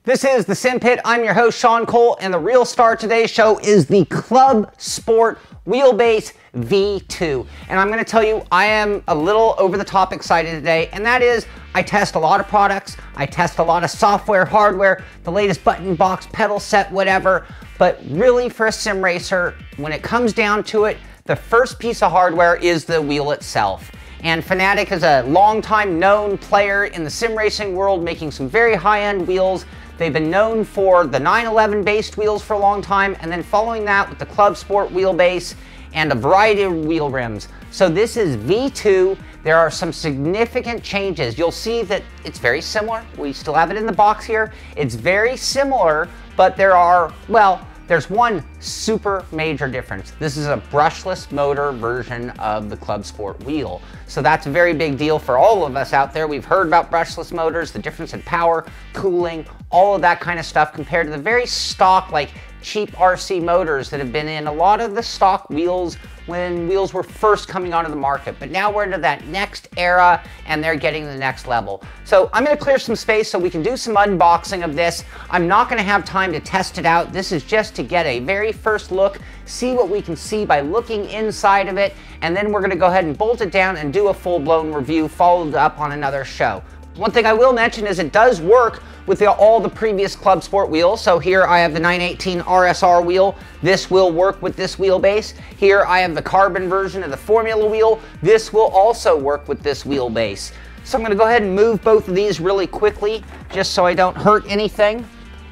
This is the Simpit. I'm your host, Shaun Cole, and the real star of today's show is the Clubsport Wheelbase V2. And I'm going to tell you, I am a little over the top excited today, and that is I test a lot of products, I test a lot of software, hardware, the latest button box, pedal set, whatever, but really for a sim racer, when it comes down to it, the first piece of hardware is the wheel itself. And Fanatec is a long-time known player in the sim racing world, making some very high-end wheels. They've been known for the 911 based wheels for a long time, and then following that with the Clubsport Wheelbase and a variety of wheel rims. So this is V2. There are some significant changes. You'll see that it's very similar. We still have it in the box here. It's very similar, but there are, well, there's one super major difference. This is a brushless motor version of the Clubsport wheel. So that's a very big deal for all of us out there. We've heard about brushless motors, the difference in power, cooling, all of that kind of stuff compared to the very stock, like cheap RC motors that have been in a lot of the stock wheels when wheels were first coming onto the market. But now we're into that next era and they're getting to the next level. So I'm gonna clear some space so we can do some unboxing of this. I'm not gonna have time to test it out. This is just to get a very first look, see what we can see by looking inside of it, and then we're gonna go ahead and bolt it down and do a full-blown review followed up on another show. One thing I will mention is it does work with all the previous Clubsport wheels. So here I have the 918 RSR wheel. This will work with this wheelbase. Here I have the carbon version of the Formula wheel. This will also work with this wheelbase. So I'm gonna go ahead and move both of these really quickly just so I don't hurt anything.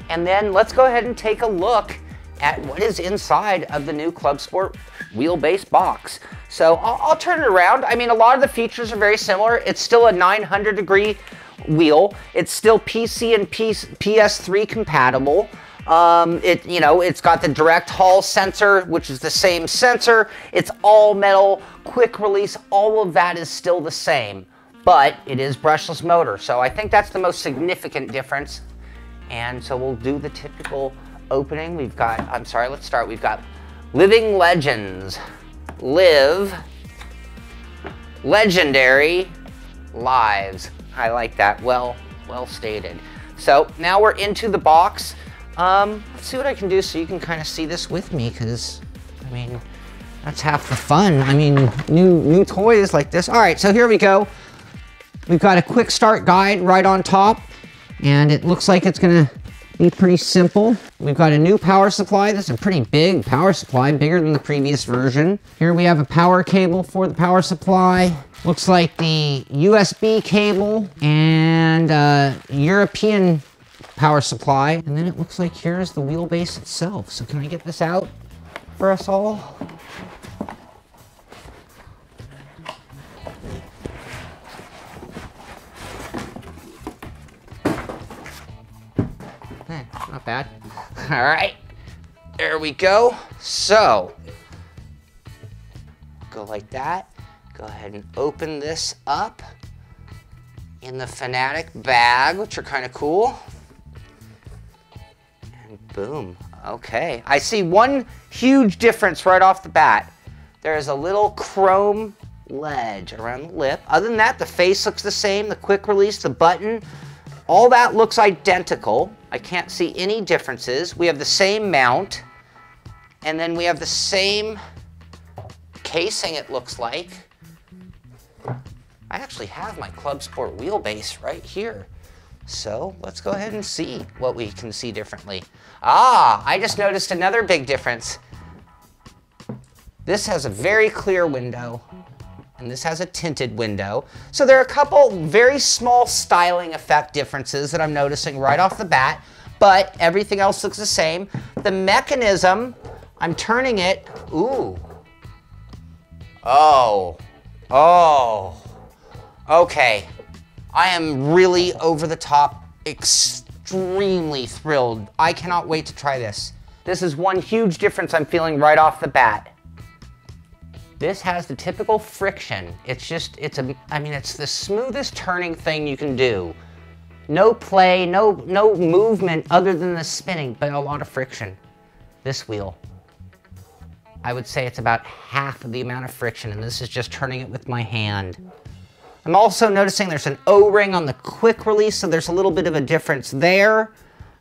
And then let's go ahead and take a look at what is inside of the new Clubsport Wheelbase box. So I'll turn it around. I mean, a lot of the features are very similar. It's still a 900-degree wheel. It's still PC and PS3 compatible. It's got the direct Hall sensor, which is the same sensor. It's all metal, quick release. All of that is still the same, but it is brushless motor. So I think that's the most significant difference. And so we'll do the typical opening. We've got, let's start. We've got Living Legends. Live Legendary Lives. I like that. Well stated. So now we're into the box. Let's see what I can do so you can kind of see this with me, because I mean, that's half the fun. I mean, new toys like this. All right, so here we go. We've got a quick start guide right on top, and it looks like it's gonna be pretty simple. We've got a new power supply. This is a pretty big power supply, bigger than the previous version. Here we have a power cable for the power supply. Looks like the USB cable and European power supply. And then it looks like here's the wheelbase itself. So can I get this out for us all? Not bad. All right, there we go. So, go like that. Go ahead and open this up in the Fanatec bag, which are kind of cool. And boom, okay. I see one huge difference right off the bat. There is a little chrome ledge around the lip. Other than that, the face looks the same, the quick release, the button, all that looks identical. I can't see any differences. We have the same mount, and then we have the same casing, it looks like. I actually have my Clubsport wheelbase right here. So let's go ahead and see what we can see differently. Ah, I just noticed another big difference. This has a very clear window, and this has a tinted window. So there are a couple very small styling effect differences that I'm noticing right off the bat, but everything else looks the same. The mechanism, I'm turning it, ooh. Oh, okay. I am really over the top, extremely thrilled. I cannot wait to try this. This is one huge difference I'm feeling right off the bat. This has the typical friction. It's the smoothest turning thing you can do. No play, no movement other than the spinning, but a lot of friction. This wheel, I would say it's about half of the amount of friction, and this is just turning it with my hand. I'm also noticing there's an O-ring on the quick release, so there's a little bit of a difference there.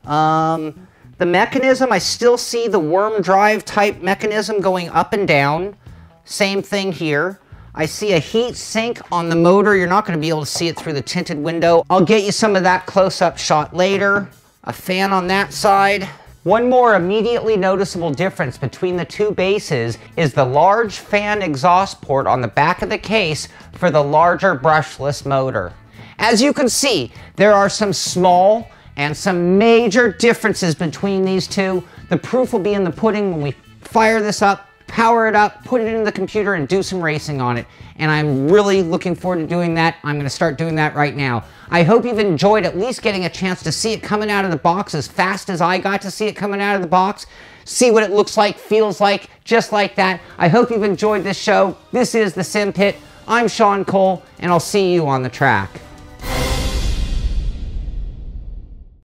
The mechanism, I still see the worm drive type mechanism going up and down. Same thing here. I see a heat sink on the motor. You're not going to be able to see it through the tinted window. I'll get you some of that close-up shot later. A fan on that side. One more immediately noticeable difference between the two bases is the large fan exhaust port on the back of the case for the larger brushless motor. As you can see, there are some small and some major differences between these two. The proof will be in the pudding when we fire this up, power it up, put it into the computer, and do some racing on it. And I'm really looking forward to doing that. I'm going to start doing that right now. I hope you've enjoyed at least getting a chance to see it coming out of the box as fast as I got to see it coming out of the box. See what it looks like, feels like, just like that. I hope you've enjoyed this show. This is the Simpit. I'm Shaun Cole, and I'll see you on the track.